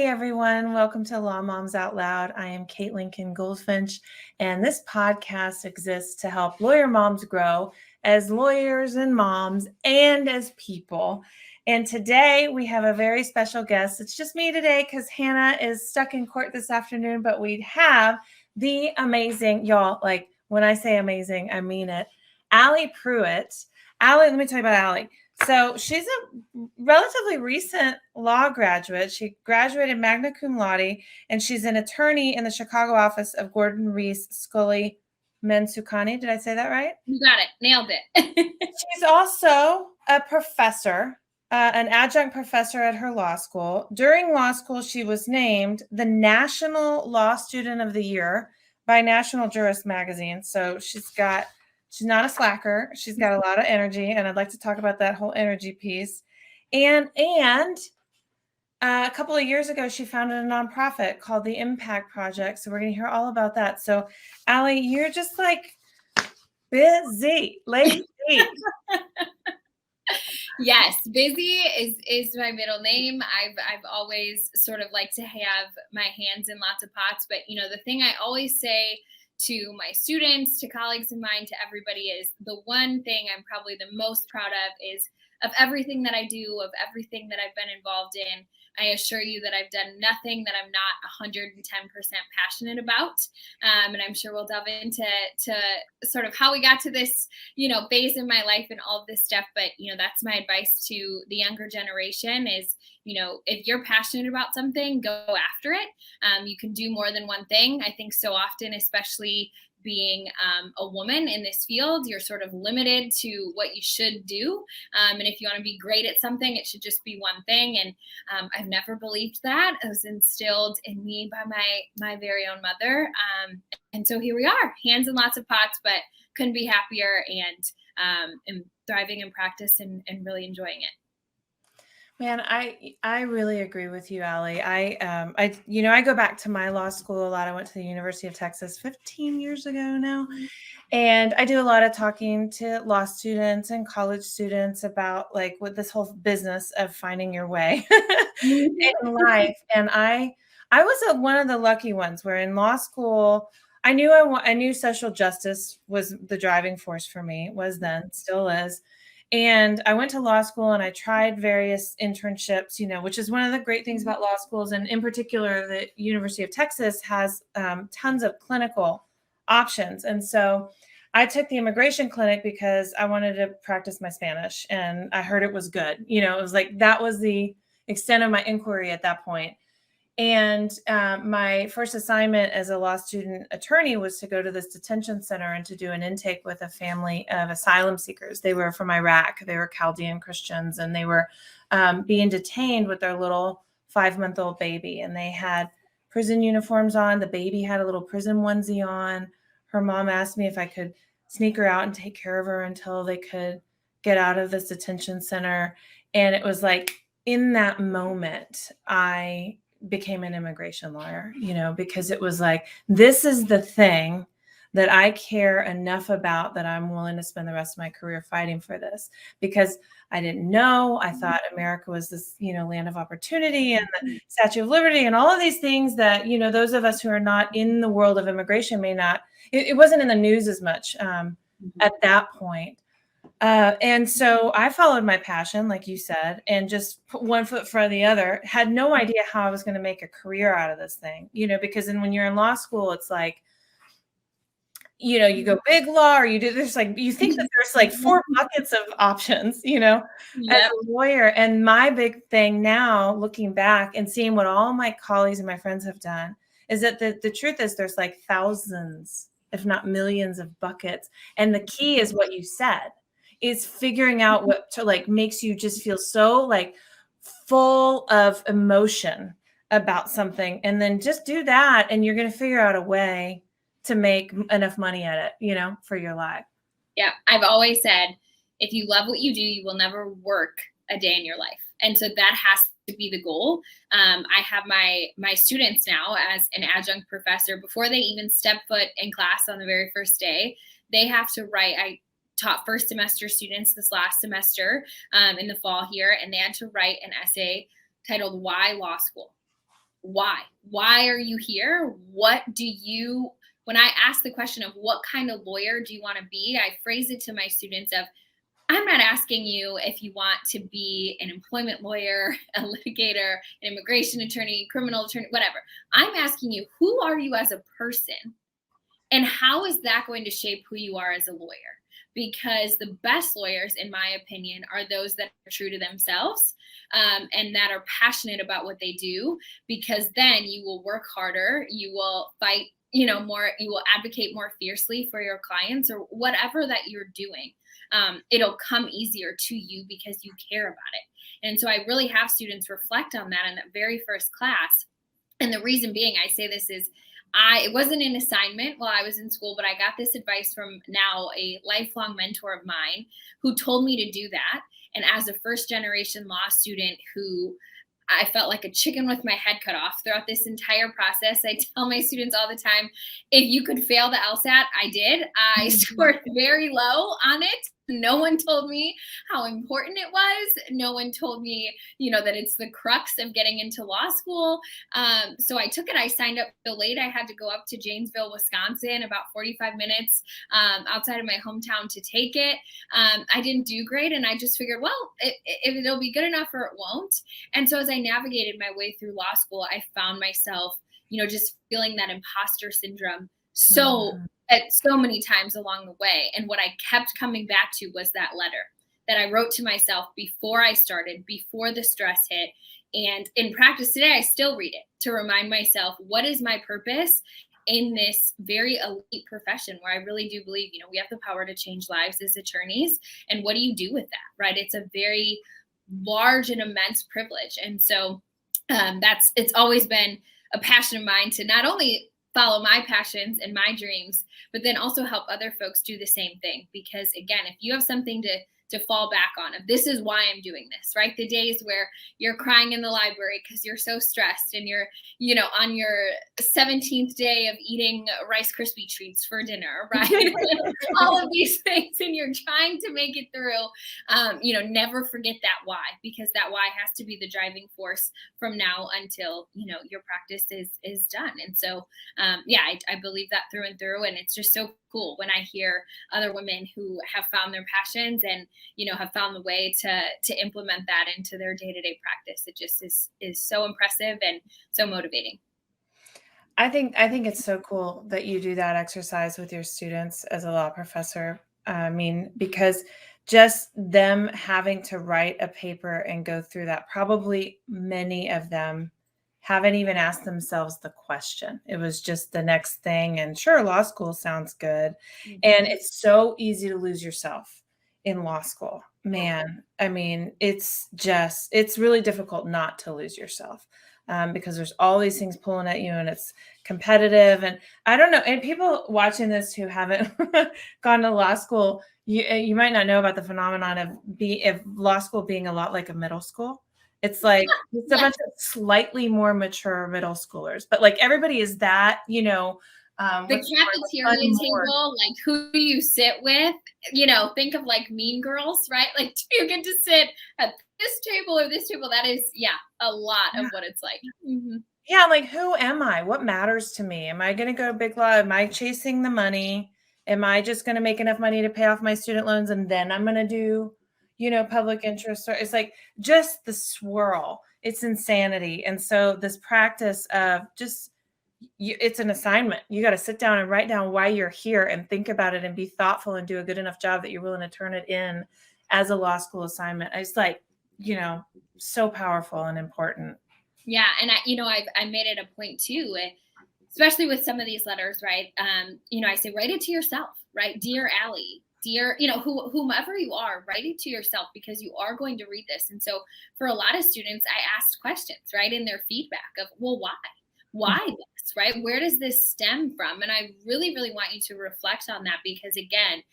Hey everyone, welcome to Law Moms Out Loud. I am Kate Lincoln Goldfinch, and this podcast exists to help lawyer moms grow as lawyers and moms and as people. And today we have a very special guest. It's just me today because Hannah is stuck in court this afternoon, but we have the amazing, y'all, like when I say amazing, I mean it, Ally Pruitt. Ally, let me tell you about Ally. So she's a relatively recent law graduate. She graduated magna cum laude, and she's an attorney in the Chicago office of Gordon Reese Scully Mensukani. Did I say that right? You got it. Nailed it. She's also a professor, an adjunct professor at her law school. During law school, she was named the National Law Student of the Year by National Jurist magazine. So she's not a slacker. She's got a lot of energy, and I'd like to talk about that whole energy piece. And a couple of years ago, she founded a nonprofit called the Impact Project. So we're going to hear all about that. So, Ally, you're just like busy, lazy. Yes, busy is my middle name. I've always sort of liked to have my hands in lots of pots. But the thing I always say to my students, to colleagues of mine, to everybody is the one thing I'm probably the most proud of everything that I do, of everything that I've been involved in. I assure you that I've done nothing that I'm not 110% passionate about. And I'm sure we'll delve into sort of how we got to this, phase in my life and all of this stuff. But, that's my advice to the younger generation is, if you're passionate about something, go after it. You can do more than one thing. I think so often, especially being a woman in this field, you're sort of limited to what you should do. And if you want to be great at something, it should just be one thing. And I've never believed that. It was instilled in me by my very own mother. And so here we are, hands in lots of pots, but couldn't be happier and thriving in practice and really enjoying it. Man, I really agree with you, Ally. I go back to my law school a lot. I went to the University of Texas 15 years ago now. And I do a lot of talking to law students and college students about like what this whole business of finding your way in life. And I was one of the lucky ones where in law school, I knew social justice was the driving force for me, was then, still is. And I went to law school and I tried various internships, which is one of the great things about law schools. And in particular, the University of Texas has tons of clinical options. And so I took the immigration clinic because I wanted to practice my Spanish and I heard it was good. It was like that was the extent of my inquiry at that point. And my first assignment as a law student attorney was to go to this detention center and to do an intake with a family of asylum seekers. They were from Iraq. They were Chaldean Christians, and they were being detained with their little 5-month-old baby. And they had prison uniforms on. The baby had a little prison onesie on. Her mom asked me if I could sneak her out and take care of her until they could get out of this detention center. And it was like in that moment, I became an immigration lawyer, because it was like, this is the thing that I care enough about that I'm willing to spend the rest of my career fighting for this, because I didn't know. I thought America was this, land of opportunity and the Statue of Liberty and all of these things that, those of us who are not in the world of immigration may not, it wasn't in the news as much at that point. And so I followed my passion, like you said, and just put one foot in front of the other. Had no idea how I was going to make a career out of this thing, because when you're in law school, it's like, you go big law or you do this, like, you think that there's like 4 buckets of options, Yep. as a lawyer. And my big thing now, looking back and seeing what all my colleagues and my friends have done, is that the truth is there's like thousands, if not millions of buckets. And the key is what you said. Is figuring out what to like makes you just feel so like full of emotion about something, and then just do that and you're going to figure out a way to make enough money at it, for your life. Yeah. I've always said, if you love what you do, you will never work a day in your life. And so that has to be the goal. I have my students now as an adjunct professor, before they even step foot in class on the very first day, they have to write. I taught first semester students this last semester in the fall here, and they had to write an essay titled "Why Law School?" why are you here? When I ask the question of what kind of lawyer do you want to be, I phrase it to my students of, I'm not asking you if you want to be an employment lawyer, a litigator, an immigration attorney, criminal attorney, whatever. I'm asking you, who are you as a person? And how is that going to shape who you are as a lawyer? Because the best lawyers, in my opinion, are those that are true to themselves, and that are passionate about what they do, because then you will work harder, you will fight, more, you will advocate more fiercely for your clients or whatever that you're doing. It'll come easier to you because you care about it. And so I really have students reflect on that in that very first class. And the reason being, I say this is, it wasn't an assignment while I was in school, but I got this advice from now a lifelong mentor of mine who told me to do that. And as a first generation law student who I felt like a chicken with my head cut off throughout this entire process. I tell my students all the time, if you could fail the LSAT, I did. I scored very low on it. No one told me how important it was. No one told me, that it's the crux of getting into law school. So I took it. I signed up so late. I had to go up to Janesville, Wisconsin, about 45 minutes outside of my hometown to take it. I didn't do great. And I just figured, well, it'll be good enough or it won't. And so as I navigated my way through law school, I found myself, just feeling that imposter syndrome so many times along the way. And what I kept coming back to was that letter that I wrote to myself before I started, before the stress hit. And in practice today, I still read it to remind myself, what is my purpose in this very elite profession where I really do believe, we have the power to change lives as attorneys. And what do you do with that, right? It's a very large and immense privilege. And so it's always been a passion of mine to not only follow my passions and my dreams, but then also help other folks do the same thing. Because again, if you have something to fall back on, if this is why I'm doing this, right? The days where you're crying in the library because you're so stressed and you're, on your 17th day of eating Rice Krispie treats for dinner, right? All of these things, and you're trying to make it through, never forget that why, because that why has to be the driving force from now until, your practice is done. And so, I believe that through and through. And it's just so cool when I hear other women who have found their passions and, have found the way to implement that into their day-to-day practice. It just is so impressive and so motivating. I think it's so cool that you do that exercise with your students as a law professor. I mean, because just them having to write a paper and go through that, probably many of them haven't even asked themselves the question. It was just the next thing. And sure, law school sounds good. And it's so easy to lose yourself in law school. Man, I mean, it's really difficult not to lose yourself. Because there's all these things pulling at you and it's competitive. And I don't know. And people watching this who haven't gone to law school, you might not know about the phenomenon of law school being a lot like a middle school. It's like it's a bunch of slightly more mature middle schoolers, but like everybody is that, the cafeteria table, like who do you sit with? Think of like Mean Girls, right? Like, do you get to sit at this table or this table? That is, a lot of what it's like. Mm-hmm. Yeah, like who am I? What matters to me? Am I going to go to big law? Am I chasing the money? Am I just going to make enough money to pay off my student loans and then I'm going to do, public interest? Or it's like just the swirl. It's insanity. And so this practice of just it's an assignment. You got to sit down and write down why you're here and think about it and be thoughtful and do a good enough job that you're willing to turn it in as a law school assignment. It's like, so powerful and important. Yeah. And I made it a point too, especially with some of these letters, right? I say, write it to yourself, right? Dear Ally, dear, whomever you are, write it to yourself because you are going to read this. And so for a lot of students, I asked questions, right? In their feedback of, well, why this, right? Where does this stem from? And I really, really want you to reflect on that because again,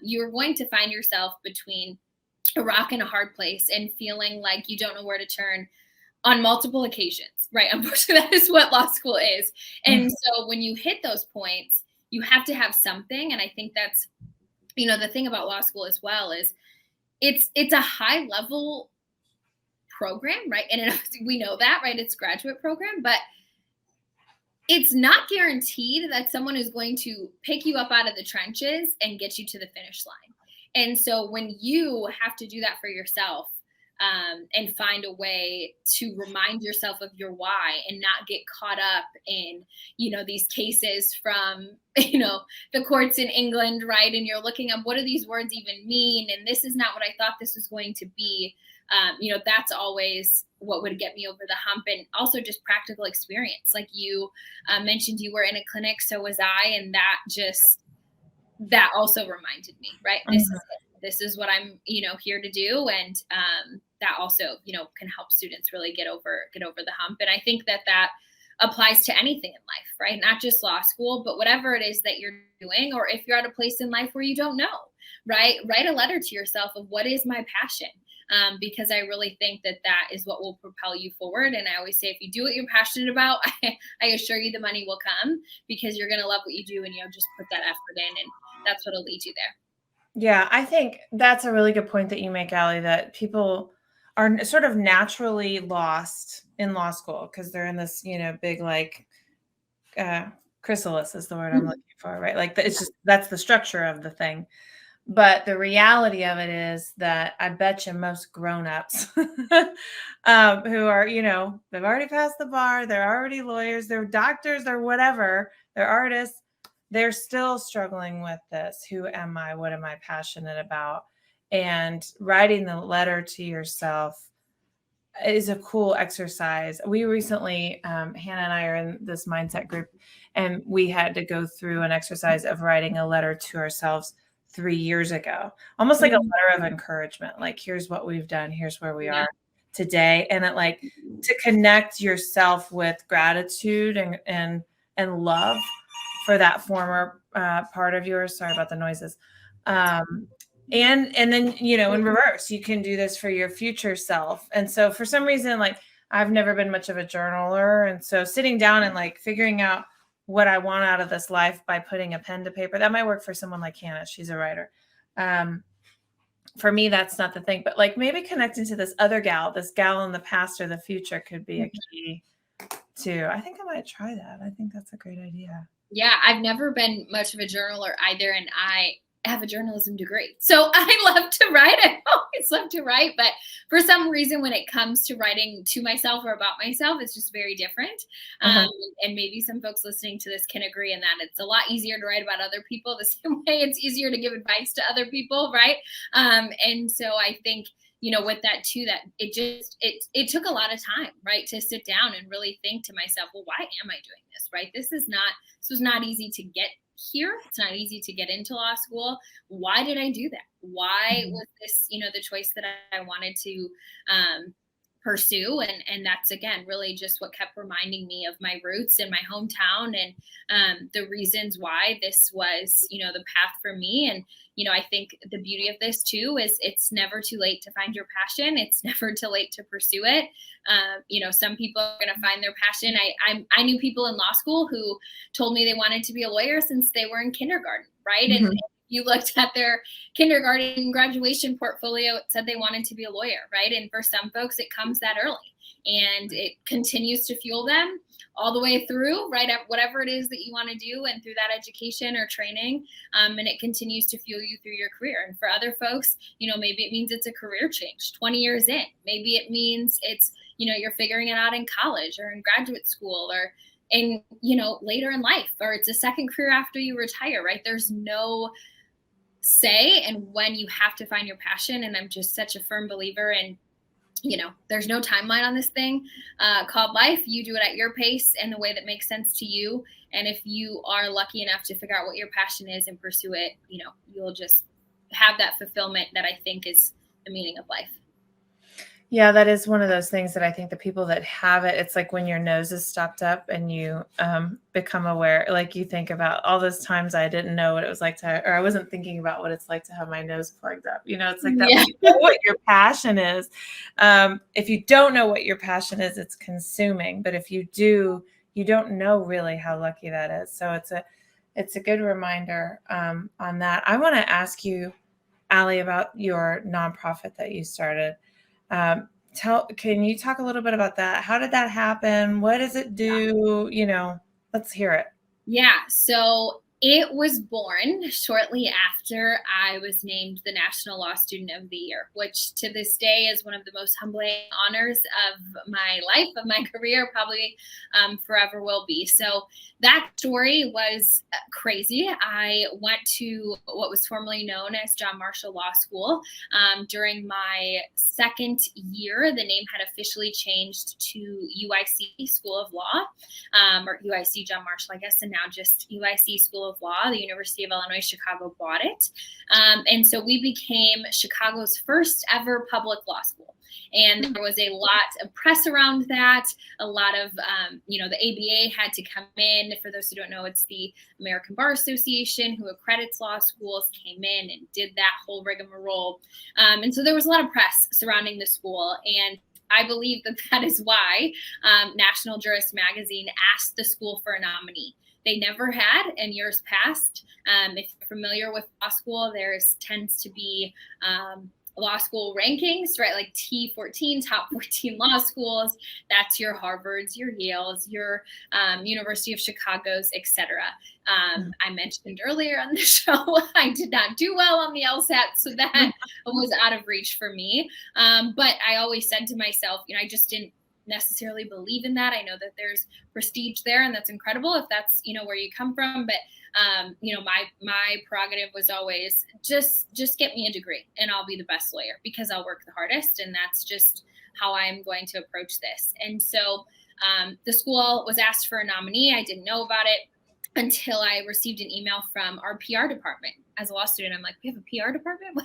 you're going to find yourself between a rock and a hard place and feeling like you don't know where to turn on multiple occasions, right? Unfortunately, that is what law school is. And so when you hit those points, you have to have something. And I think that's, the thing about law school as well is it's a high level program, right? And we know that, right? It's a graduate program, but it's not guaranteed that someone is going to pick you up out of the trenches and get you to the finish line. And so when you have to do that for yourself, and find a way to remind yourself of your why and not get caught up in, these cases from, the courts in England, right? And you're looking up, what do these words even mean? And this is not what I thought this was going to be. That's always what would get me over the hump. And also just practical experience. Like you mentioned, you were in a clinic, so was I. And that also reminded me, right? This is what I'm, here to do. And that also, can help students really get over the hump. And I think that applies to anything in life, right? Not just law school, but whatever it is that you're doing, or if you're at a place in life where you don't know, right? Write a letter to yourself of what is my passion? Because I really think that is what will propel you forward. And I always say, if you do what you're passionate about, I assure you the money will come, because you're going to love what you do, and just put that effort in, and that's what'll lead you there. Yeah, I think that's a really good point that you make, Ally, that people are sort of naturally lost in law school because they're in this, big chrysalis is the word I'm looking for, right? Like it's just that's the structure of the thing. But the reality of it is that I bet you most grown-ups who are, they've already passed the bar, they're already lawyers, they're doctors, they're whatever, they're artists, they're still struggling with this. Who am I? What am I passionate about? And writing the letter to yourself is a cool exercise. We recently, Hannah and I are in this mindset group, and we had to go through an exercise of writing a letter to ourselves 3 years ago, almost like a letter of encouragement. Like, here's what we've done. Here's where we are today. And it to connect yourself with gratitude and love for that former part of yours. Sorry about the noises. And then, in reverse, you can do this for your future self. And so for some reason, I've never been much of a journaler. And so sitting down and figuring out what I want out of this life by putting a pen to paper, that might work for someone like Hannah. She's a writer. For me, that's not the thing, but maybe connecting to this gal in the past or the future could be a key too. I think I might try that. I think that's a great idea. Yeah, I've never been much of a journaler either, and I have a journalism degree. So I love to write. I always love to write, but for some reason, when it comes to writing to myself or about myself, it's just very different. And maybe some folks listening to this can agree in that it's a lot easier to write about other people the same way it's easier to give advice to other people, right? And so I think, with that too, that it took a lot of time, right, to sit down and really think to myself, well, why am I doing this, right? This was not easy to get here. It's not easy to get into law school. Why did I do that? Why was this, the choice that I wanted to pursue? And that's, again, really just what kept reminding me of my roots in my hometown, and the reasons why this was, the path for me. And, I think the beauty of this too is it's never too late to find your passion. It's never too late to pursue it. Some people are going to find their passion. I knew people in law school who told me they wanted to be a lawyer since they were in kindergarten, right? And you looked at their kindergarten graduation portfolio, it said they wanted to be a lawyer, right? And for some folks, it comes that early, and it continues to fuel them all the way through, right, at whatever it is that you want to do, and through that education or training, and it continues to fuel you through your career. And for other folks, maybe it means it's a career change 20 years in. Maybe it means it's, you're figuring it out in college or in graduate school or in, later in life, or it's a second career after you retire, right? There's no say and when you have to find your passion. And I'm just such a firm believer in, there's no timeline on this thing called life. You do it at your pace and the way that makes sense to you. And if you are lucky enough to figure out what your passion is and pursue it, you'll just have that fulfillment that I think is the meaning of life. Yeah, that is one of those things that I think the people that have it, it's like when your nose is stopped up and you become aware, you think about all those times I didn't know what it was like or I wasn't thinking about what it's like to have my nose plugged up. It's like that. Yeah. You know what your passion is. If you don't know what your passion is, it's consuming. But if you do, you don't know really how lucky that is. So it's a good reminder on that. I want to ask you, Ally, about your nonprofit that you started. Can you talk a little bit about that? How did that happen? What does it do? Let's hear it. Yeah, so it was born shortly after I was named the National Law Student of the Year, which to this day is one of the most humbling honors of my life, of my career, probably forever will be. So that story was crazy. I went to what was formerly known as John Marshall Law School. During my second year, the name had officially changed to UIC School of Law, or UIC John Marshall, I guess, and now just UIC School of Law. The University of Illinois Chicago bought it. And so we became Chicago's first ever public law school. And there was a lot of press around that. A lot of, the ABA had to come in. For those who don't know, it's the American Bar Association who accredits law schools, came in and did that whole rigmarole. And so there was a lot of press surrounding the school. And I believe that is why National Jurist Magazine asked the school for a nominee. They never had in years past. If you're familiar with law school, tends to be law school rankings, right? Like T14, top 14 law schools. That's your Harvards, your Yales, your University of Chicago's, etc. I mentioned earlier on the show, I did not do well on the LSAT, so that was out of reach for me. But I always said to myself, I just didn't necessarily believe in that. I know that there's prestige there, and that's incredible if that's where you come from. But my prerogative was always just get me a degree, and I'll be the best lawyer because I'll work the hardest, and that's just how I'm going to approach this. And so the school was asked for a nominee. I didn't know about it until I received an email from our PR department. As a law student, I'm like, we have a PR department?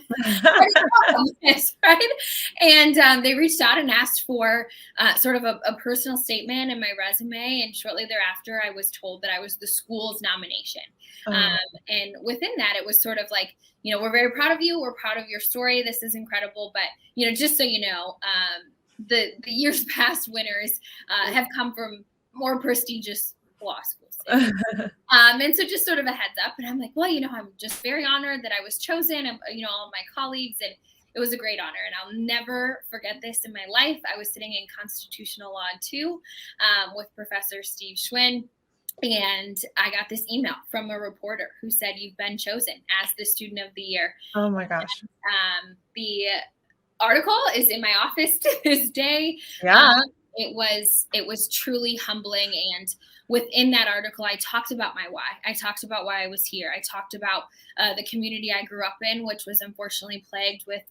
Right? And they reached out and asked for sort of a personal statement and my resume. And shortly thereafter, I was told that I was the school's nomination. And within that, it was sort of like, we're very proud of you. We're proud of your story. This is incredible. But, just so you know, the years past winners have come from more prestigious law schools. And so just sort of a heads up. And I'm like, well, I'm just very honored that I was chosen, and, all of my colleagues, and it was a great honor. And I'll never forget this in my life. I was sitting in constitutional law 2 with Professor Steve Schwinn. And I got this email from a reporter who said, you've been chosen as the student of the year. Oh my gosh. The article is in my office to this day. Yeah. It was truly humbling. And within that article, I talked about my why. I talked about why I was here. I talked about the community I grew up in, which was unfortunately plagued with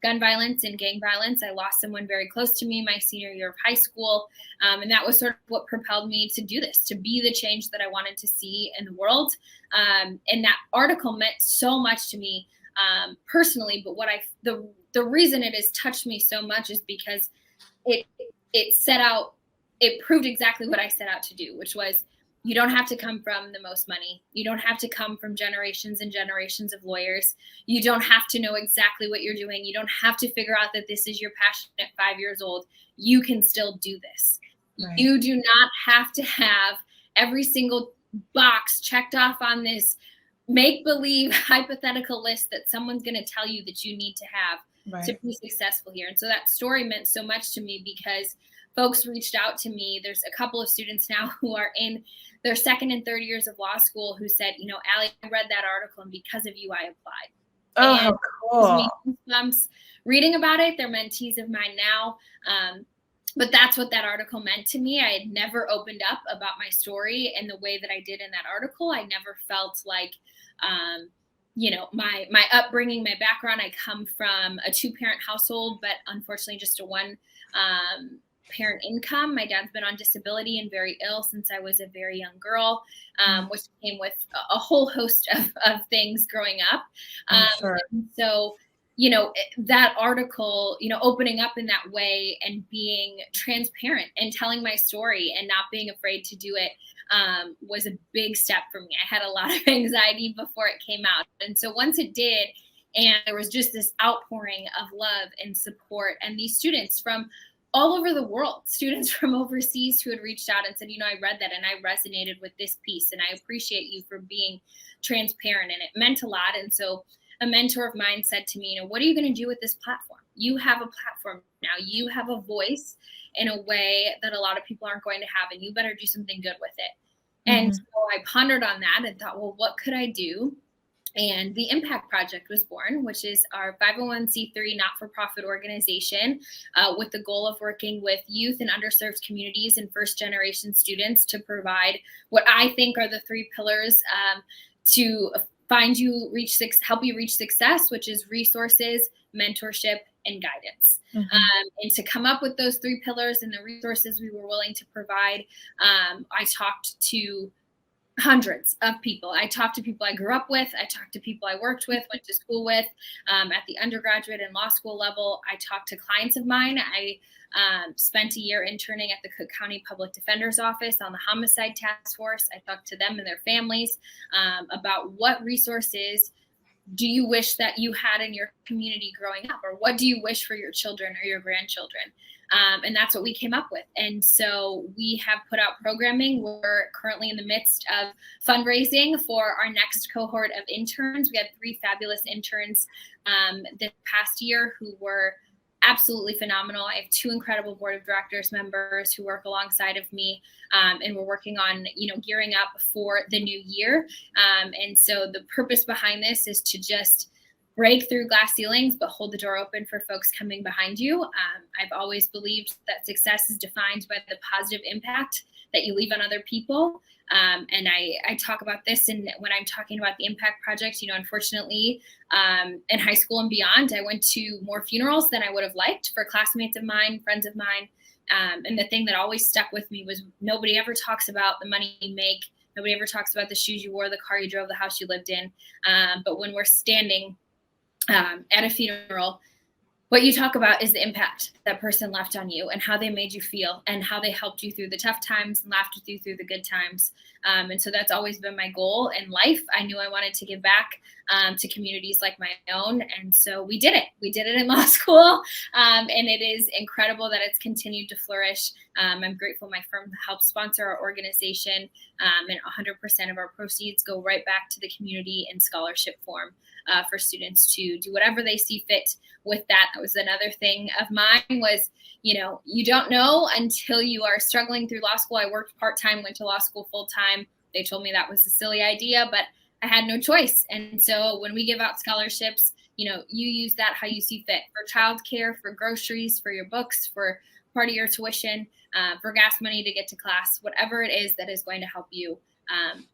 gun violence and gang violence. I lost someone very close to me my senior year of high school. And that was sort of what propelled me to do this, to be the change that I wanted to see in the world. And that article meant so much to me personally. But the reason it has touched me so much is because it proved exactly what I set out to do, which was, you don't have to come from the most money. You don't have to come from generations and generations of lawyers. You don't have to know exactly what you're doing. You don't have to figure out that this is your passion at 5 years old. You can still do this. Right. You do not have to have every single box checked off on this make-believe hypothetical list that someone's going to tell you that you need to have to be successful here. And so that story meant so much to me because folks reached out to me. There's a couple of students now who are in their second and third years of law school who said, Ally, I read that article, and because of you, I applied. Oh, and cool. Reading about it, they're mentees of mine now. But that's what that article meant to me. I had never opened up about my story in the way that I did in that article. I never felt like, my upbringing, my background. I come from a 2-parent household, but unfortunately just a 1 parent income. My dad's been on disability and very ill since I was a very young girl, which came with a whole host of things growing up. Sure. So, that article, opening up in that way and being transparent and telling my story and not being afraid to do it was a big step for me. I had a lot of anxiety before it came out. And so once it did, and there was just this outpouring of love and support, and these students from all over the world, students from overseas who had reached out and said, I read that and I resonated with this piece, and I appreciate you for being transparent. And it meant a lot. And so a mentor of mine said to me, what are you going to do with this platform? You have a platform now. You have a voice in a way that a lot of people aren't going to have, and you better do something good with it. And Mhm. so I pondered on that and thought, well, what could I do? And the Impact Project was born, which is our 501c3 not for profit organization with the goal of working with youth and underserved communities and first generation students to provide what I think are the three pillars to help you reach success, which is resources, mentorship, and guidance. Mhm. And to come up with those three pillars and the resources we were willing to provide, I talked to hundreds of people. I talked to people I grew up with. I talked to people I worked with, went to school with at the undergraduate and law school level. I talked to clients of mine. I spent a year interning at the Cook County Public Defender's Office on the Homicide Task Force. I talked to them and their families about what resources do you wish that you had in your community growing up, or what do you wish for your children or your grandchildren? And that's what we came up with. And so we have put out programming. We're currently in the midst of fundraising for our next cohort of interns. We had 3 fabulous interns this past year who were absolutely phenomenal. I have 2 incredible board of directors members who work alongside of me, and we're working on, gearing up for the new year. And so the purpose behind this is to just break through glass ceilings, but hold the door open for folks coming behind you. I've always believed that success is defined by the positive impact that you leave on other people. And I talk about this, and when I'm talking about the Impact Project, unfortunately, in high school and beyond, I went to more funerals than I would have liked for classmates of mine, friends of mine. And the thing that always stuck with me was nobody ever talks about the money you make. Nobody ever talks about the shoes you wore, the car you drove, the house you lived in. But when we're standing at a funeral, what you talk about is the impact that person left on you and how they made you feel and how they helped you through the tough times and laughed with you through the good times. And so that's always been my goal in life. I knew I wanted to give back to communities like my own. And so we did it. We did it in law school. And it is incredible that it's continued to flourish. I'm grateful my firm helped sponsor our organization, and 100% of our proceeds go right back to the community in scholarship form for students to do whatever they see fit with that. That was another thing of mine was, you don't know until you are struggling through law school. I worked part-time, went to law school full-time. They told me that was a silly idea, but I had no choice. And so when we give out scholarships, you use that how you see fit for childcare, for groceries, for your books, for part of your tuition, for gas money to get to class, whatever it is that is going to help you.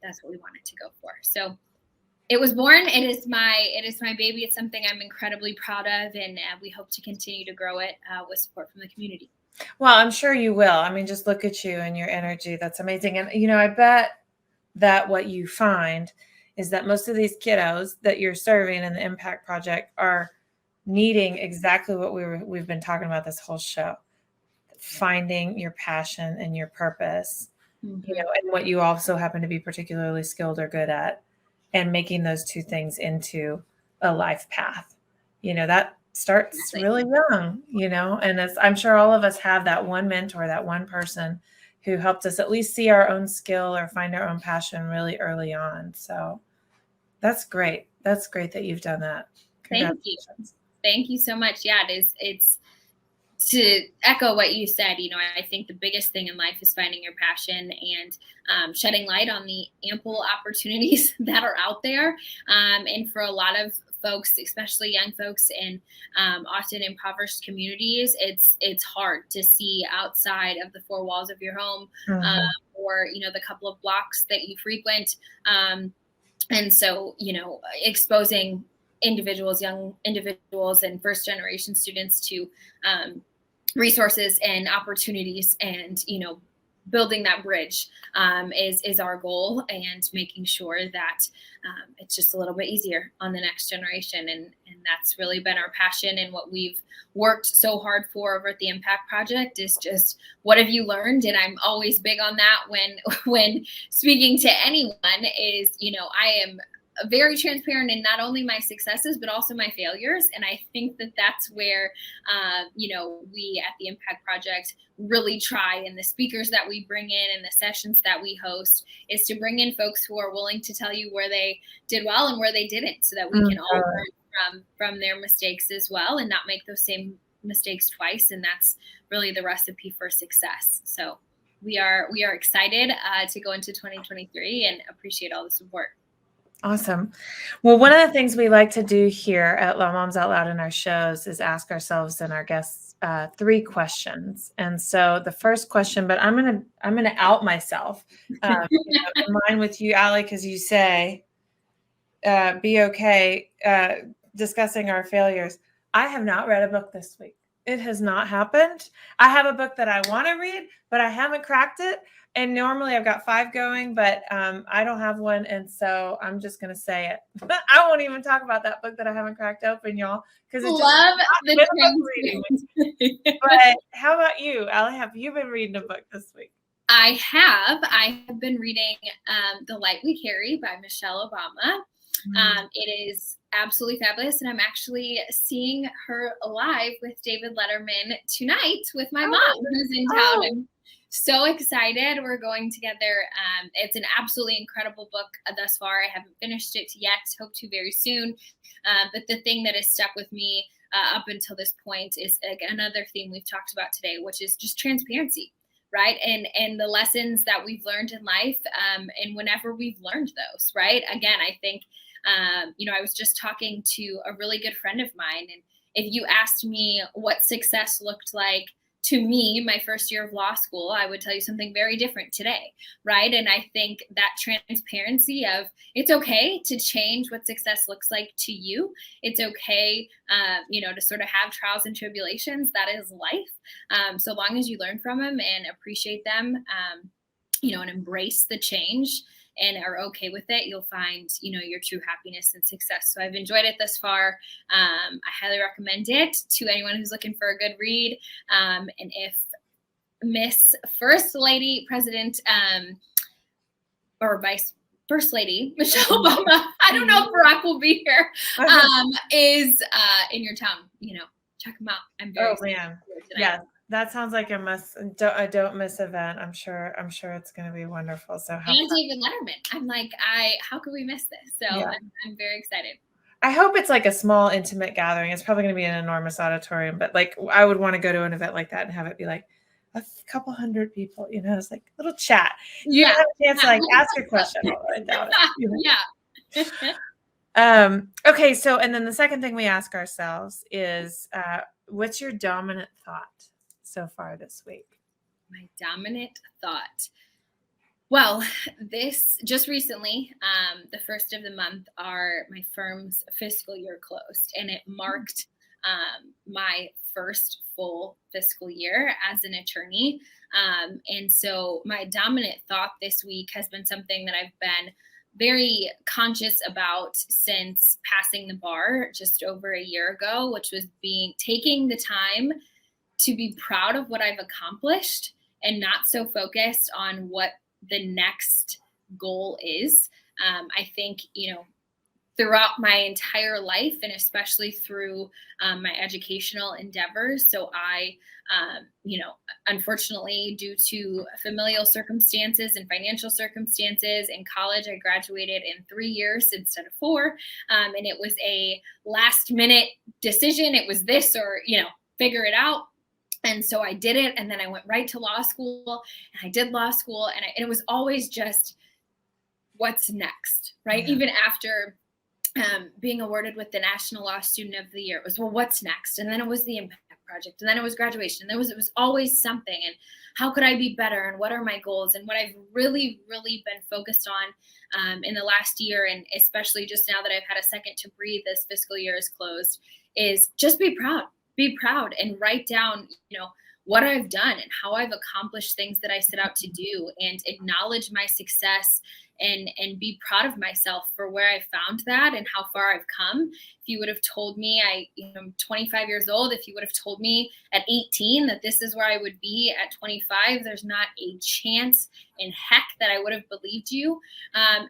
That's what we wanted to go for. So it was born. It is my baby. It's something I'm incredibly proud of, and we hope to continue to grow it with support from the community. Well, I'm sure you will. I mean, just look at you and your energy. That's amazing. And I bet that what you find is that most of these kiddos that you're serving in the Impact Project are needing exactly what we've been talking about this whole show. Finding your passion and your purpose, Mm-hmm. and what you also happen to be particularly skilled or good at, and making those two things into a life path. That starts Exactly. really young, and I'm sure all of us have that one mentor, that one person who helped us at least see our own skill or find our own passion really early on. So that's great. That's great that you've done that. Thank you. Congratulations. Thank you so much. Yeah, it's to echo what you said. I think the biggest thing in life is finding your passion and shedding light on the ample opportunities that are out there. And for a lot of folks, especially young folks in often impoverished communities, it's hard to see outside of the 4 walls of your home, Mhm. or the couple of blocks that you frequent. And so, exposing young individuals and first generation students to resources and opportunities, and building that bridge is our goal, and making sure that it's just a little bit easier on the next generation. And that's really been our passion, and what we've worked so hard for over at the Impact Project is just, what have you learned? And I'm always big on that when speaking to anyone is, I am very transparent in not only my successes, but also my failures. And I think that that's where, we at the Impact Project really try, and the speakers that we bring in and the sessions that we host, is to bring in folks who are willing to tell you where they did well and where they didn't, so that we can all learn from their mistakes as well, and not make those same mistakes twice. And that's really the recipe for success. So we are excited to go into 2023 and appreciate all the support. Awesome. Well, one of the things we like to do here at Moms Out Loud in our shows is ask ourselves and our guests 3 questions. And so the first question, but I'm gonna out myself, in line with you, Ally, because you say be okay discussing our failures. I have not read a book this week. It has not happened. I have a book that I want to read, but I haven't cracked it. And normally I've got 5 going, but I don't have one. And so I'm just going to say it. I won't even talk about that book that I haven't cracked open, y'all, because it's love the book reading. But how about you, Ally? Have you been reading a book this week? I have been reading The Light We Carry by Michelle Obama. It is absolutely fabulous, and I'm actually seeing her live with David Letterman tonight with my mom, who's in town. I'm so excited. We're going together. It's an absolutely incredible book thus far. I haven't finished it yet. Hope to very soon. But the thing that has stuck with me up until this point is another theme we've talked about today, which is just transparency. Right. And the lessons that we've learned in life and whenever we've learned those. Right. Again, I think, I was just talking to a really good friend of mine. And if you asked me what success looked like to me, my first year of law school, I would tell you something very different today. Right. And I think that transparency of it's okay to change what success looks like to you. It's okay, to sort of have trials and tribulations. That is life. So long as you learn from them and appreciate them, and embrace the change and are okay with it, you'll find, your true happiness and success. So I've enjoyed it thus far. I highly recommend it to anyone who's looking for a good read. And if Miss First Lady President or Vice First Lady Michelle Obama, I don't know if Barack will be here, is in your town, check them out. I'm very excited. Yeah. That sounds like a don't miss event. I'm sure it's going to be wonderful. So and David Letterman. I'm like, how could we miss this? So yeah. I'm very excited. I hope it's like a small, intimate gathering. It's probably going to be an enormous auditorium, but like I would want to go to an event like that and have it be like a couple hundred people. It's like a little chat. You have a chance to like ask a question. I doubt it. Yeah. Okay. So, and then the second thing we ask ourselves is, what's your dominant thought so far this week? My dominant thought. Well, this just recently, the first of the month, my firm's fiscal year closed, and it marked my first full fiscal year as an attorney. And so my dominant thought this week has been something that I've been very conscious about since passing the bar just over a year ago, which was taking the time to be proud of what I've accomplished and not so focused on what the next goal is. I think, throughout my entire life and especially through my educational endeavors. So I, unfortunately, due to familial circumstances and financial circumstances in college, I graduated in 3 years instead of 4. And it was a last minute decision. It was this or, figure it out. And so I did it. And then I went right to law school and I did law school. And it was always just what's next, right? Yeah. Even after being awarded with the National Law Student of the Year, it was, well, what's next? And then it was the Impact Project. And then it was graduation. And it was always something. And how could I be better? And what are my goals? And what I've really, really been focused on in the last year, and especially just now that I've had a second to breathe, this fiscal year is closed, is just be proud. Be proud and write down, what I've done and how I've accomplished things that I set out to do, and acknowledge my success and be proud of myself for where I found that and how far I've come. If you would have told me I'm 25 years old, if you would have told me at 18 that this is where I would be at 25, there's not a chance in heck that I would have believed you.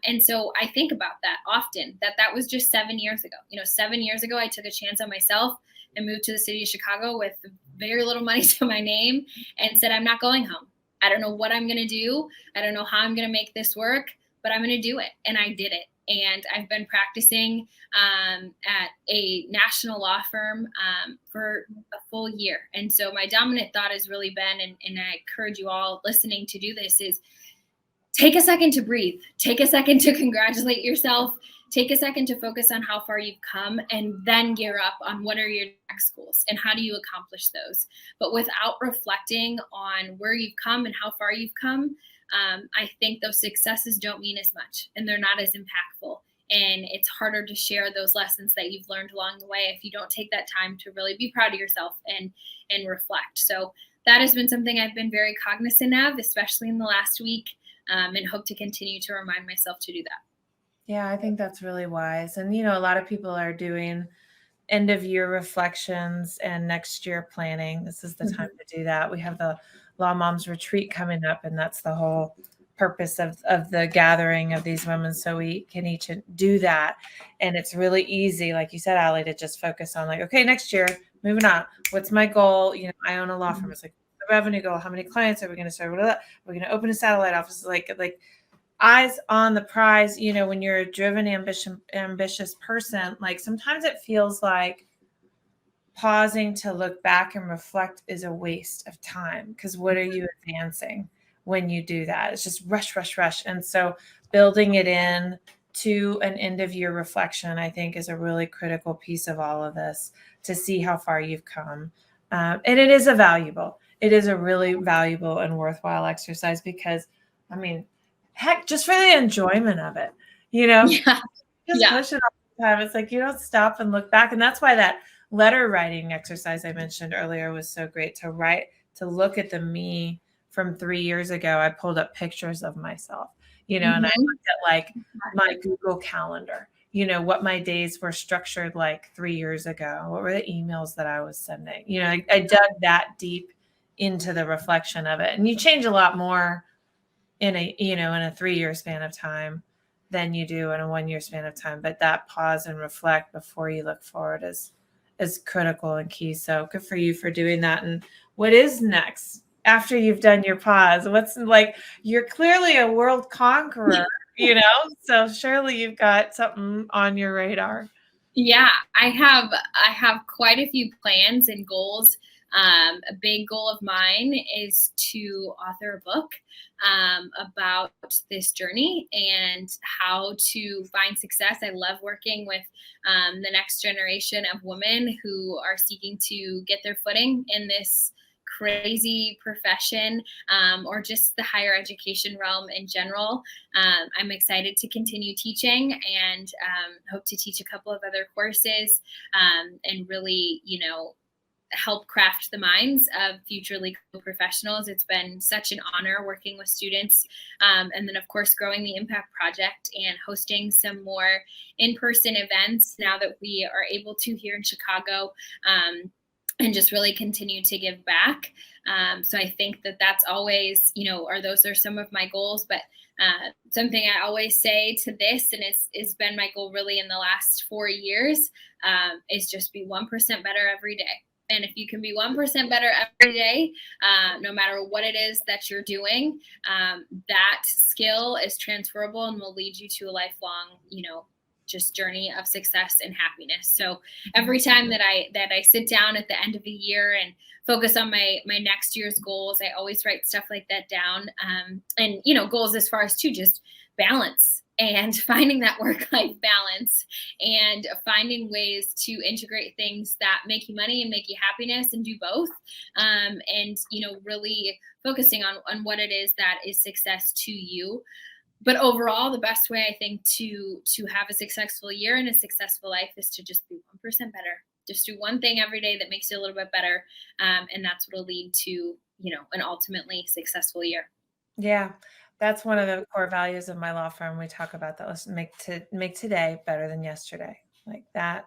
And so I think about that often, that was just 7 years ago. 7 years ago, I took a chance on myself and moved to the city of Chicago with very little money to my name and said, I'm not going home. I don't know what I'm going to do. I don't know how I'm going to make this work, but I'm going to do it. And I did it. And I've been practicing at a national law firm for a full year. And so my dominant thought has really been, and I encourage you all listening to do this, is take a second to breathe, take a second to congratulate yourself, take a second to focus on how far you've come, and then gear up on what are your next goals and how do you accomplish those. But without reflecting on where you've come and how far you've come, I think those successes don't mean as much and they're not as impactful. And it's harder to share those lessons that you've learned along the way if you don't take that time to really be proud of yourself and reflect. So that has been something I've been very cognizant of, especially in the last week, and hope to continue to remind myself to do that. Yeah, I think that's really wise. And, a lot of people are doing end of year reflections and next year planning. This is the time Mhm. to do that. We have the Law Moms Retreat coming up, and that's the whole purpose of the gathering of these women, so we can each do that. And it's really easy, like you said, Ally, to just focus on, like, okay, next year, moving on. What's my goal? I own a law firm. It's like the revenue goal. How many clients are we going to serve? We're going to open a satellite office. Like eyes on the prize. When you're a driven, ambitious person, like sometimes it feels like pausing to look back and reflect is a waste of time, because what are you advancing when you do that? It's just rush, rush, rush. And so building it in to an end of year reflection, I think, is a really critical piece of all of this, to see how far you've come. And it is a really valuable and worthwhile exercise, because, I mean, heck, just for the enjoyment of it, Yeah. just Yeah. push it all the time. It's like you don't stop and look back. And that's why that letter writing exercise I mentioned earlier was so great, to write, to look at the me from 3 years ago. I pulled up pictures of myself, and I Mhm. looked at, like, my Google Calendar, what my days were structured like 3 years ago. What were the emails that I was sending? I dug that deep into the reflection of it. And you change a lot more in a 3 year span of time than you do in a 1 year span of time. But that pause and reflect before you look forward is critical and key. So good for you for doing that. And what is next after you've done your pause? What's, like, you're clearly a world conqueror, so surely you've got something on your radar. Yeah, I have quite a few plans and goals. A big goal of mine is to author a book about this journey and how to find success. I love working with the next generation of women who are seeking to get their footing in this crazy profession, or just the higher education realm in general. I'm excited to continue teaching and hope to teach a couple of other courses, and really, help craft the minds of future legal professionals. It's been such an honor working with students. And then, of course, growing the Impact Project and hosting some more in person events now that we are able to here in Chicago. And just really continue to give back. So I think that that's always, those are some of my goals. But something I always say to this, and it's been my goal really in the last 4 years, is just be 1% better every day. And if you can be 1% better every day, no matter what it is that you're doing, that skill is transferable and will lead you to a lifelong, just journey of success and happiness. So every time that I sit down at the end of the year and focus on my next year's goals, I always write stuff like that down. And goals as far as to just balance and finding that work-life balance and finding ways to integrate things that make you money and make you happiness and do both. And really focusing on what it is that is success to you. But overall, the best way I think to have a successful year and a successful life is to just be 1% better. Just do one thing every day that makes you a little bit better, and that's what will lead to an ultimately successful year. Yeah, that's one of the core values of my law firm. We talk about that. Let's make today better than yesterday. Like that,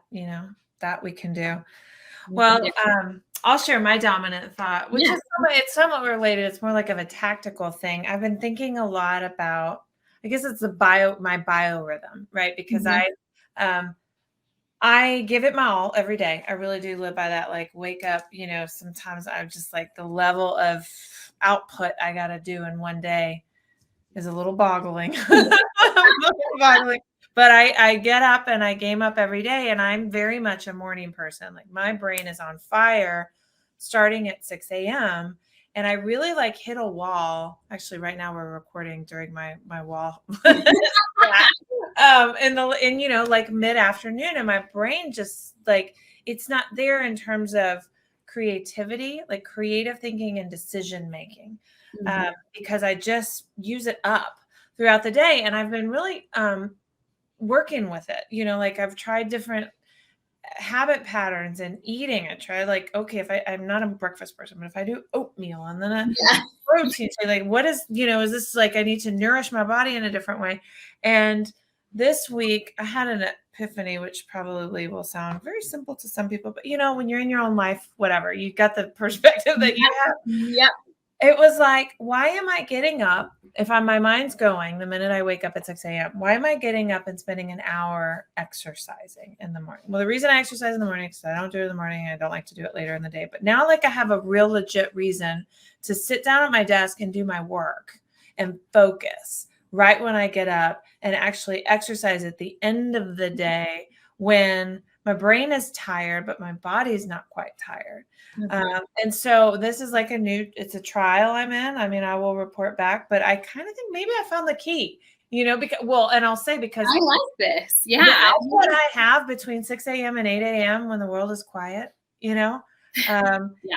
that we can do. Make a Well, difference. I'll share my dominant thought, which Yeah. is somewhat related. It's more like of a tactical thing. I've been thinking a lot about, I guess it's my biorhythm, right? Because Mhm. um, I give it my all every day. I really do live by that. Like, wake up, sometimes I'm just like, the level of output I got to do in one day is a little boggling. A little boggling. but I get up and I game up every day, and I'm very much a morning person. Like my brain is on fire starting at 6 a.m. And I really like hit a wall. Actually, right now we're recording during my wall. In like mid-afternoon, and my brain just like it's not there in terms of creativity, like creative thinking and decision making, because I just use it up throughout the day. And I've been really working with it. Like I've tried different habit patterns and eating. I try like, okay, if I'm not a breakfast person, but if I do oatmeal and then a Yeah. protein, so like what is this like I need to nourish my body in a different way. And this week I had an epiphany, which probably will sound very simple to some people, but when you're in your own life, whatever, you got the perspective that you have. Yep. It was like, why am I getting up if my mind's going the minute I wake up at 6 a.m.? Why am I getting up and spending an hour exercising in the morning? Well, the reason I exercise in the morning is because I don't do it in the morning. I don't like to do it later in the day. But now, like, I have a real legit reason to sit down at my desk and do my work and focus right when I get up, and actually exercise at the end of the day when my brain is tired, but my body's not quite tired. And so this is like it's a trial I'm in. I mean, I will report back, but I kind of think maybe I found the key, and I'll say because I like this. the Yeah. output I have between 6 a.m. and 8 a.m. when the world is quiet, Yeah.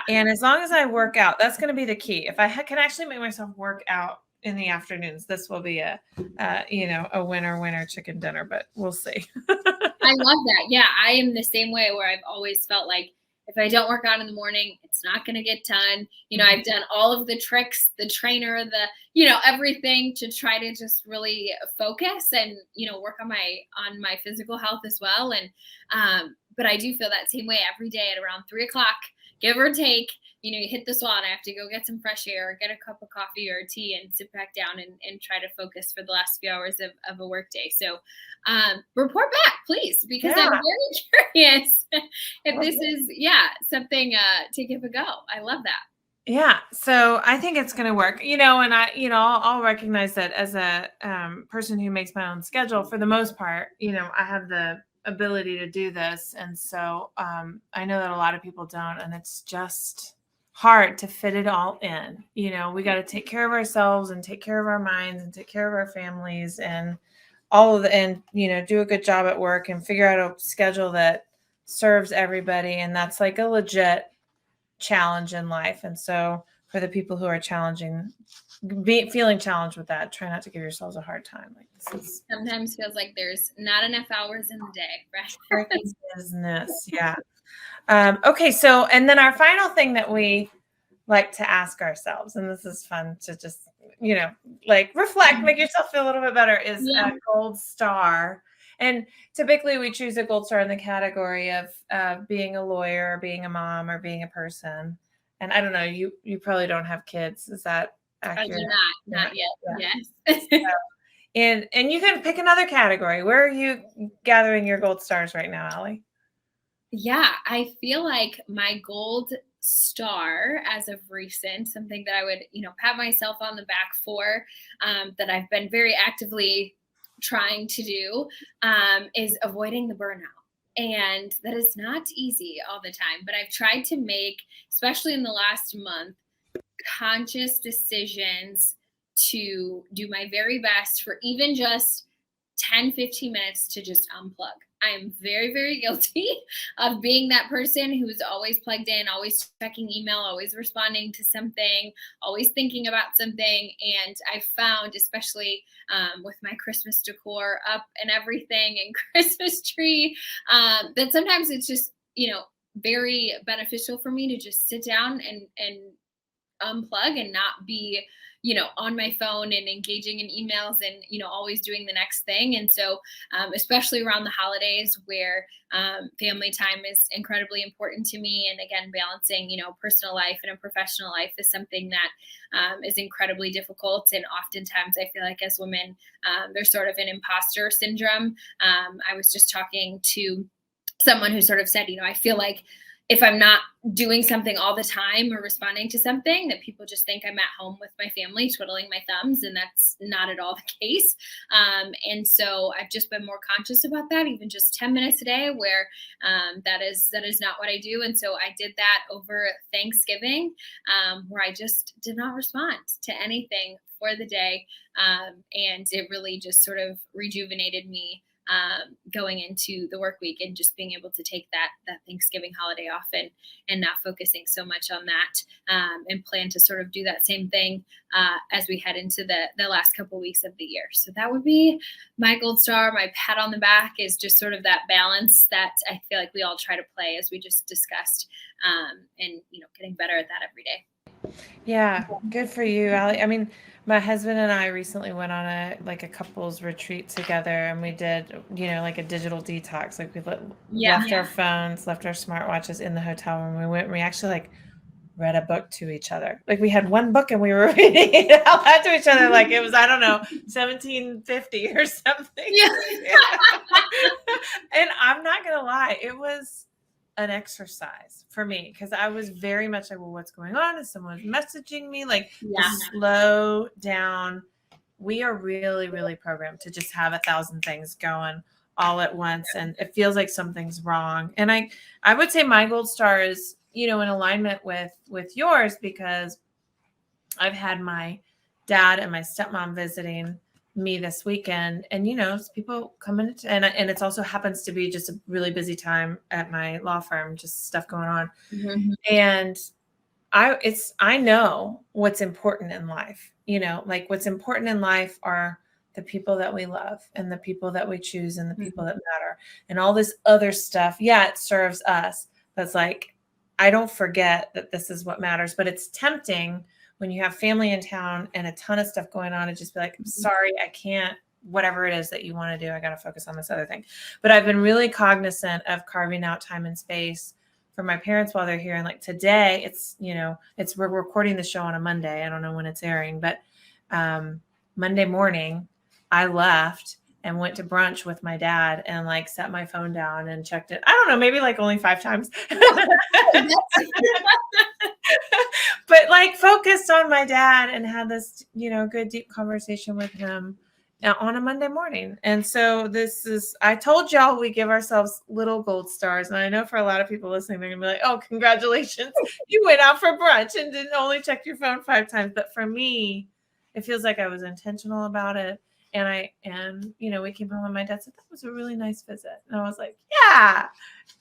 and as long as I work out, that's going to be the key. If I can actually make myself work out in the afternoons, this will be a winner chicken dinner, but we'll see. I love that. Yeah, I am the same way where I've always felt like if I don't work out in the morning, it's not going to get done. I've done all of the tricks, the trainer, everything to try to just really focus and, work on my physical health as well. And, but I do feel that same way every day at around 3 o'clock, give or take. You hit this wall and I have to go get some fresh air, get a cup of coffee or tea and sit back down and try to focus for the last few hours of a work day. So report back, please, because I'm very curious if this is, something to give a go. I love that. Yeah, so I think it's going to work, and I'll recognize that as a person who makes my own schedule for the most part. I have the ability to do this, and so I know that a lot of people don't, and it's just hard to fit it all in. We got to take care of ourselves and take care of our minds and take care of our families and do a good job at work and figure out a schedule that serves everybody, and that's like a legit challenge in life. And so for the people who are feeling challenged with that, try not to give yourselves a hard time. Like this is sometimes feels like there's not enough hours in the day, right? business. Yeah. Okay. So, and then our final thing that we like to ask ourselves, and this is fun to just, like reflect, make yourself feel a little bit better, is a gold star. And typically we choose a gold star in the category of being a lawyer, or being a mom, or being a person. And I don't know, you probably don't have kids. Is that accurate? I do not yet. Yeah. Yes. And you can pick another category. Where are you gathering your gold stars right now, Ally? Yeah, I feel like my gold star as of recent, something that I would, pat myself on the back for, that I've been very actively trying to do, is avoiding the burnout. And that is not easy all the time, but I've tried to make, especially in the last month, conscious decisions to do my very best for even just 10-15 minutes to just unplug. I am very, very guilty of being that person who's always plugged in, always checking email, always responding to something, always thinking about something. And I found, especially with my Christmas decor up and everything and Christmas tree, that sometimes it's just, very beneficial for me to just sit down and unplug and not be on my phone and engaging in emails and always doing the next thing. And so especially around the holidays where family time is incredibly important to me, and again balancing personal life and a professional life is something that is incredibly difficult. And oftentimes I feel like as women there's sort of an imposter syndrome. I was just talking to someone who sort of said, I feel like if I'm not doing something all the time or responding to something, that people just think I'm at home with my family twiddling my thumbs, and that's not at all the case. And so I've just been more conscious about that, even just 10 minutes a day, where that is not what I do. And so I did that over Thanksgiving, where I just did not respond to anything for the day, and it really just sort of rejuvenated me, going into the work week, and just being able to take that Thanksgiving holiday off, and not focusing so much on that, and plan to sort of do that same thing as we head into the last couple weeks of the year. So that would be my gold star. My pat on the back is just sort of that balance that I feel like we all try to play, as we just discussed, and getting better at that every day. Yeah, good for you, Ally. I mean, my husband and I recently went on a couples retreat together, and we did, like a digital detox. Like we left our phones, left our smartwatches in the hotel room. We went and we actually read a book to each other. Like we had one book and we were reading it out loud to each other. Like it was, I don't know, 1750 or something. Yeah. And I'm not going to lie, it was an exercise for me, because I was very much like, well, what's going on? Is someone messaging me? Like, slow down. We are really, really programmed to just have 1,000 things going all at once, and it feels like something's wrong. And I would say my gold star is, in alignment with yours, because I've had my dad and my stepmom visiting me this weekend, and people come in, and it also happens to be just a really busy time at my law firm, just stuff going on. Mm-hmm. And I know what's important in life. Like what's important in life are the people that we love, and the people that we choose, and the people that matter, and all this other stuff. Yeah, it serves us, but it's like, I don't forget that this is what matters. But it's tempting when you have family in town and a ton of stuff going on to just be like, I'm sorry, I can't, whatever it is that you want to do, I got to focus on this other thing. But I've been really cognizant of carving out time and space for my parents while they're here. And like today, we're recording the show on a Monday. I don't know when it's airing, but Monday morning, I left and went to brunch with my dad, and set my phone down and checked it. I don't know, maybe only 5 times. But focused on my dad and had this, good deep conversation with him on a Monday morning. And so I told y'all we give ourselves little gold stars. And I know for a lot of people listening, they're gonna be like, oh, congratulations. You went out for brunch and didn't only check your phone 5 times. But for me, it feels like I was intentional about it. And we came home and my dad said, that was a really nice visit. And I was like, yeah,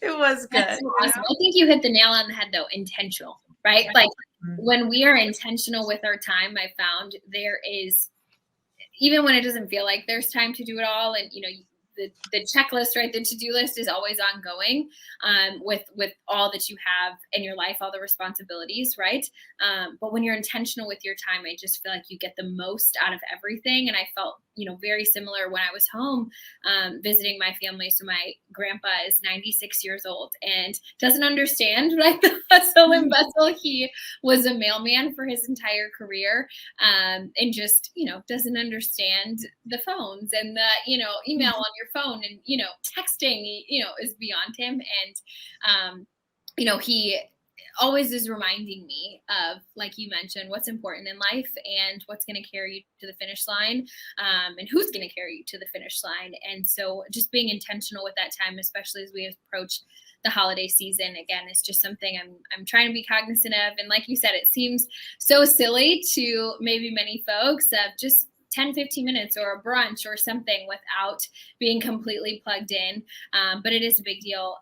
it was good. That's so awesome. I think you hit the nail on the head though, intentional, right? Like when we are intentional with our time, I found there is, even when it doesn't feel like there's time to do it all, and the checklist, right? The to-do list is always ongoing, with all that you have in your life, all the responsibilities, right? But when you're intentional with your time, I just feel like you get the most out of everything. And I felt, very similar when I was home, visiting my family. So my grandpa is 96 years old and doesn't understand, right, the hustle and bustle. He was a mailman for his entire career, and just, doesn't understand the phones and the, email on your phone, and texting is beyond him. And he always is reminding me of, like you mentioned, what's important in life and what's going to carry you to the finish line, and who's going to carry you to the finish line. And so just being intentional with that time, especially as we approach the holiday season, again, is just something I'm trying to be cognizant of. And like you said, it seems so silly to maybe many folks, of just 10-15 minutes or a brunch or something without being completely plugged in. But it is a big deal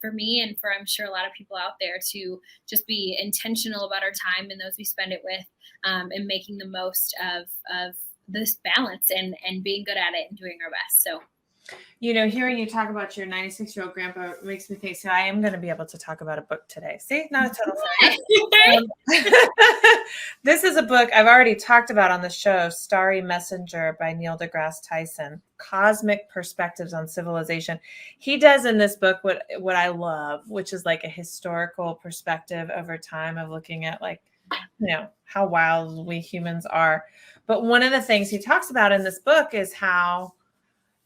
for me, and for, I'm sure, a lot of people out there, to just be intentional about our time and those we spend it with, and making the most of this balance, and being good at it and doing our best. So, hearing you talk about your 96-year-old grandpa makes me think, so I am going to be able to talk about a book today. See, not a total failure. This is a book I've already talked about on the show, Starry Messenger by Neil deGrasse Tyson, Cosmic Perspectives on Civilization. He does in this book what I love, which is like a historical perspective over time of looking at how wild we humans are. But one of the things he talks about in this book is how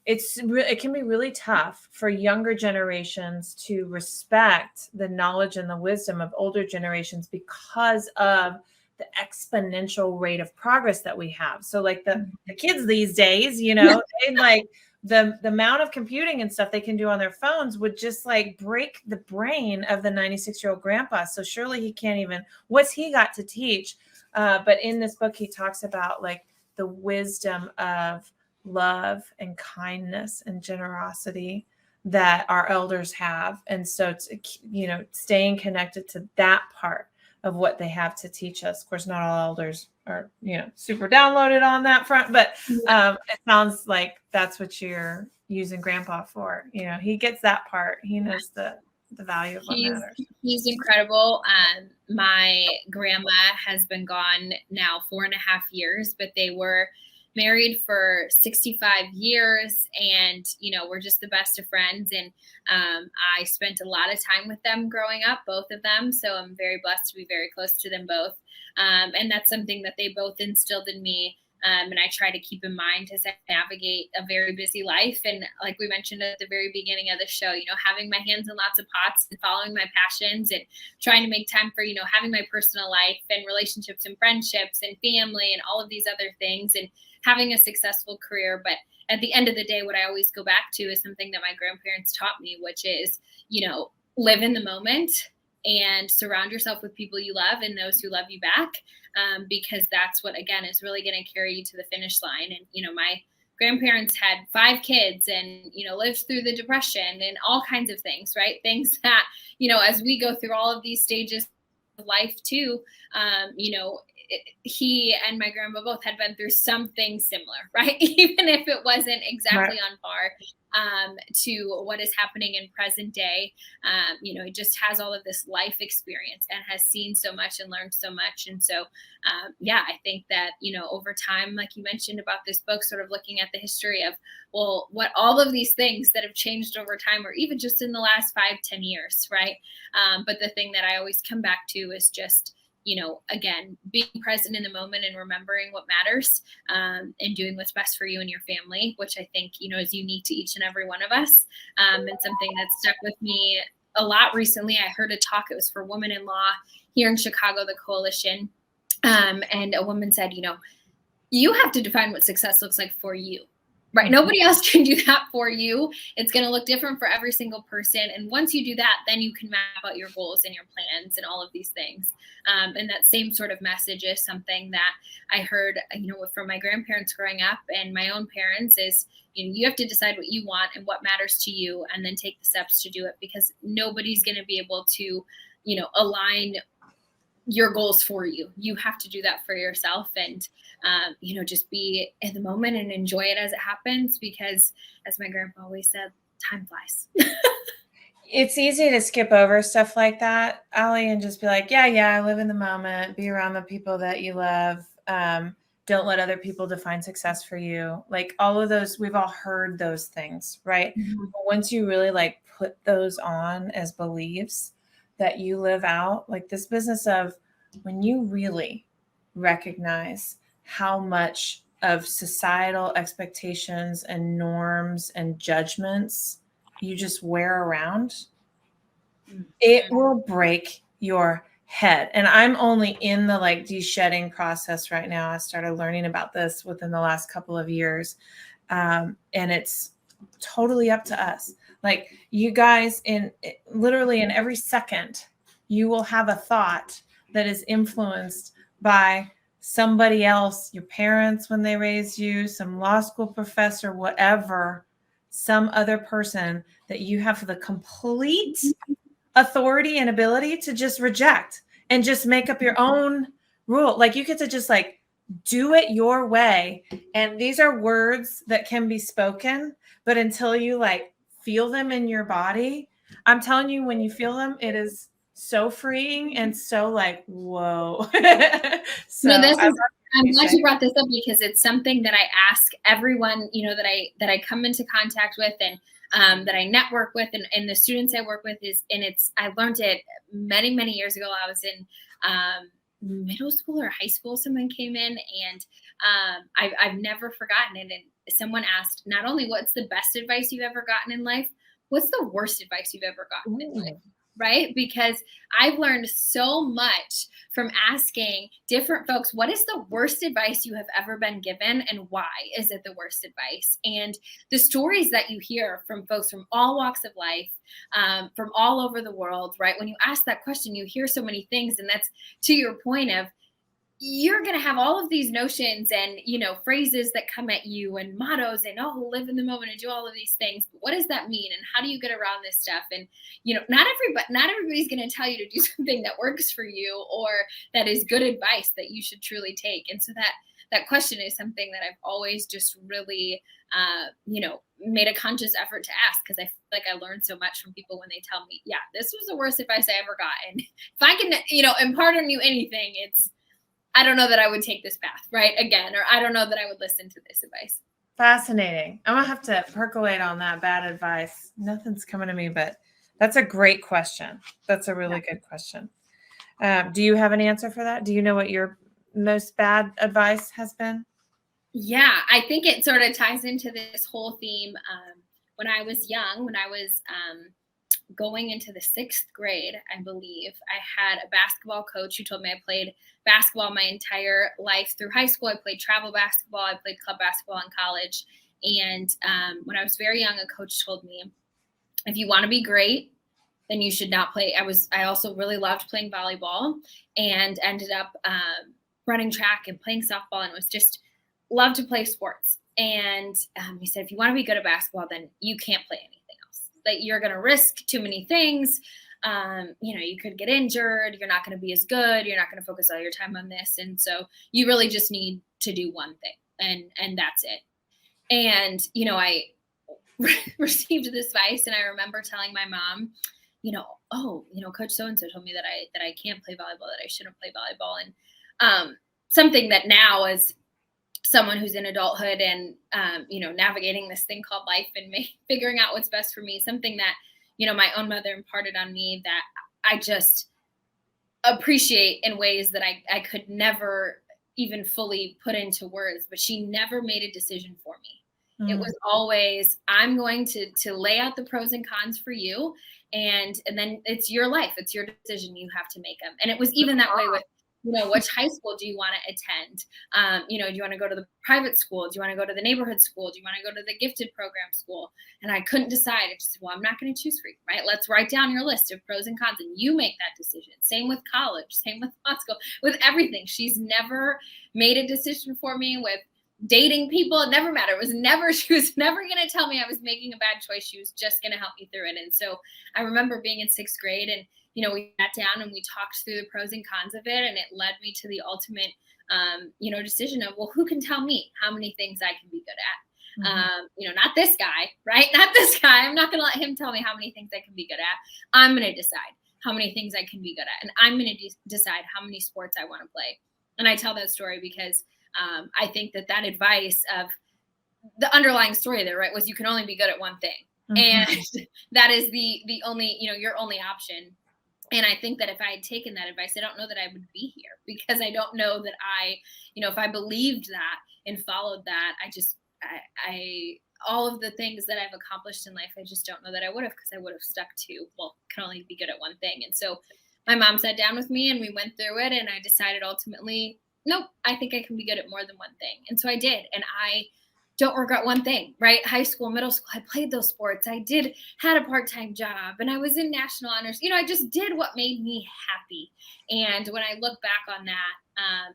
it can be really tough for younger generations to respect the knowledge and the wisdom of older generations because of the exponential rate of progress that we have. So like the kids these days, they like the amount of computing and stuff they can do on their phones would just like break the brain of the 96-year-old grandpa. So surely he can't even, what's he got to teach? But in this book, he talks about like the wisdom of love and kindness and generosity that our elders have. And so it's, staying connected to that part of what they have to teach us. Of course, not all elders are, super downloaded on that front, but it sounds like that's what you're using grandpa for. He gets that part. He knows the value of what matters. He's incredible. My grandma has been gone now 4.5 years, but they were married for 65 years, and we're just the best of friends. And I spent a lot of time with them growing up, both of them, so I'm very blessed to be very close to them both. And that's something that they both instilled in me, and I try to keep in mind as I navigate a very busy life. And like we mentioned at the very beginning of the show, having my hands in lots of pots and following my passions and trying to make time for, having my personal life and relationships and friendships and family and all of these other things, and having a successful career. But at the end of the day, what I always go back to is something that my grandparents taught me, which is, live in the moment and surround yourself with people you love and those who love you back, because that's what, again, is really going to carry you to the finish line. And, my grandparents had 5 kids and, lived through the Depression and all kinds of things, right? Things that, as we go through all of these stages of life too, he and my grandma both had been through something similar, right? Even if it wasn't exactly on par to what is happening in present day. He just has all of this life experience and has seen so much and learned so much. And so, I think that, over time, like you mentioned about this book, sort of looking at the history of, well, what all of these things that have changed over time, or even just in the last 5-10 years, right? But the thing that I always come back to is just, again, being present in the moment and remembering what matters, and doing what's best for you and your family, which I think, is unique to each and every one of us. And something that stuck with me a lot recently, I heard a talk, it was for Women in Law here in Chicago, the Coalition. And a woman said, you have to define what success looks like for you. Right. Nobody else can do that for you. It's going to look different for every single person. And once you do that, then you can map out your goals and your plans and all of these things. And that same sort of message is something that I heard, from my grandparents growing up and my own parents is, you have to decide what you want and what matters to you, and then take the steps to do it, because nobody's going to be able to, align your goals for you. You have to do that for yourself, and just be in the moment and enjoy it as it happens, because as my grandpa always said, time flies. It's easy to skip over stuff like that, Ally, and just be like, yeah, live in the moment, be around the people that you love. Don't let other people define success for you. Like all of those, we've all heard those things, right? Mm-hmm. But once you really like put those on as beliefs that you live out, like this business of when you really recognize how much of societal expectations and norms and judgments you just wear around, it will break your head. And I'm only in the like de-shedding process right now. I started learning about this within the last couple of years. And it's totally up to us. Like you guys, literally in every second, you will have a thought that is influenced by somebody else, your parents when they raised you, some law school professor, whatever, some other person that you have the complete authority and ability to just reject and just make up your own rule. Like you get to just like do it your way. And these are words that can be spoken, but until you like feel them in your body, I'm telling you, when you feel them, it is so freeing and so like, whoa. So I'm glad you brought this up, because it's something that I ask everyone, that I come into contact with, and that I network with, and the students I work with I learned it many, many years ago. I was in middle school or high school, someone came in, and I've never forgotten it. And someone asked, not only what's the best advice you've ever gotten in life, what's the worst advice you've ever gotten in life? Ooh. Right? Because I've learned so much from asking different folks, what is the worst advice you have ever been given, and why is it the worst advice? And the stories that you hear from folks from all walks of life, from all over the world, right? When you ask that question, you hear so many things. And that's to your point of, you're going to have all of these notions and phrases that come at you, and mottos, and live in the moment and do all of these things. But what does that mean, and how do you get around this stuff? And not everybody's going to tell you to do something that works for you, or that is good advice that you should truly take. And so that question is something that I've always just really made a conscious effort to ask, because I feel like I learned so much from people when they tell me, yeah, this was the worst advice I ever got. And if I can impart on you anything, it's, I don't know that I would take this path, right? Again, or I don't know that I would listen to this advice. Fascinating. I'm gonna have to percolate on that bad advice. Nothing's coming to me, but that's a great question. That's a really good question. Do you have an answer for that? Do you know what your most bad advice has been? Yeah, I think it sort of ties into this whole theme. When I was young, when I was going into the 6th grade, I believe, I had a basketball coach who told me, I played basketball my entire life through high school. I played travel basketball. I played club basketball in college. And when I was very young, a coach told me, if you want to be great, then you should not play. I also really loved playing volleyball, and ended up running track and playing softball, and was just loved to play sports. And he said, if you want to be good at basketball, then you can't play anything else. That you're going to risk too many things. You could get injured. You're not going to be as good. You're not going to focus all your time on this. And so you really just need to do one thing, and that's it. And, I received this advice, and I remember telling my mom, Coach so-and-so told me that I can't play volleyball, that I shouldn't play volleyball. And something that now, as someone who's in adulthood and, navigating this thing called life and figuring out what's best for me, something that, my own mother imparted on me that I just appreciate in ways that I could never even fully put into words. But she never made a decision for me. It was always, I'm going to lay out the pros and cons for you. And then it's your life. It's your decision. You have to make them. And it was even that way with, which high school do you want to attend? Do you want to go to the private school? Do you want to go to the neighborhood school? Do you want to go to the gifted program school? And I couldn't decide. I just said, well, I'm not going to choose for you, right? Let's write down your list of pros and cons, and you make that decision. Same with college, same with law school, with everything. She's never made a decision for me with dating people. It never mattered. She was never going to tell me I was making a bad choice. She was just going to help me through it. And so I remember being in 6th grade, and, we sat down and we talked through the pros and cons of it. And it led me to the ultimate, decision of, well, who can tell me how many things I can be good at? Not this guy, right? Not this guy. I'm not going to let him tell me how many things I can be good at. I'm going to decide how many things I can be good at. And I'm going to decide how many sports I want to play. And I tell that story because I think that advice of the underlying story there, right, was you can only be good at one thing. And that is the only, your only option. And I think that if I had taken that advice, I don't know that I would be here, because I don't know that if I believed that and followed that, I all of the things that I've accomplished in life, I just don't know that I would have, because I would have stuck to, well, can only be good at one thing. And so my mom sat down with me and we went through it, and I decided ultimately, nope, I think I can be good at more than one thing. And so I did. And I don't regret one thing, right? High school, middle school, I played those sports. I had a part-time job, and I was in national honors. I just did what made me happy. And when I look back on that,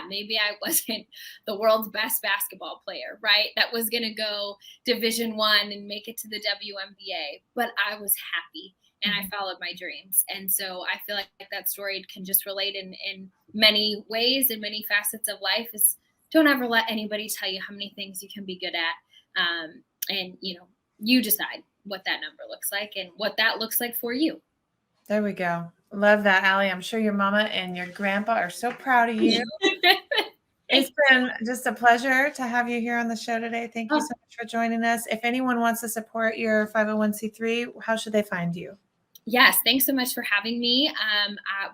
maybe I wasn't the world's best basketball player, right? That was going to go Division I and make it to the WNBA, but I was happy. And I followed my dreams. And so I feel like that story can just relate in many ways, in many facets of life, is don't ever let anybody tell you how many things you can be good at. And, you decide what that number looks like and what that looks like for you. There we go. Love that, Ally. I'm sure your mama and your grandpa are so proud of you. It's been just a pleasure to have you here on the show today. Thank you so much for joining us. If anyone wants to support your 501c3, how should they find you? Yes, thanks so much for having me.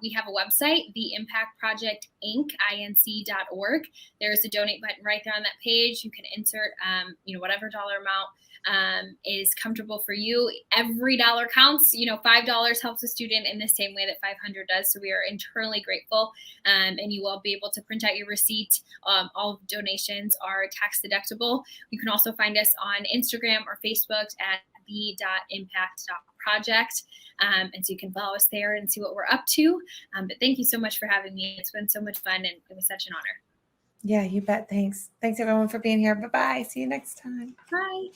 We have a website, the Impact Project Inc.org. There's a donate button right there on that page. You can insert, whatever dollar amount is comfortable for you. Every dollar counts. $5 helps a student in the same way that 500 does. So we are internally grateful, and you will be able to print out your receipt. All donations are tax deductible. You can also find us on Instagram or Facebook at the.impact.project. And so you can follow us there and see what we're up to. But thank you so much for having me. It's been so much fun, and it was such an honor. Yeah, you bet. Thanks. Thanks everyone for being here. Bye-bye. See you next time. Bye.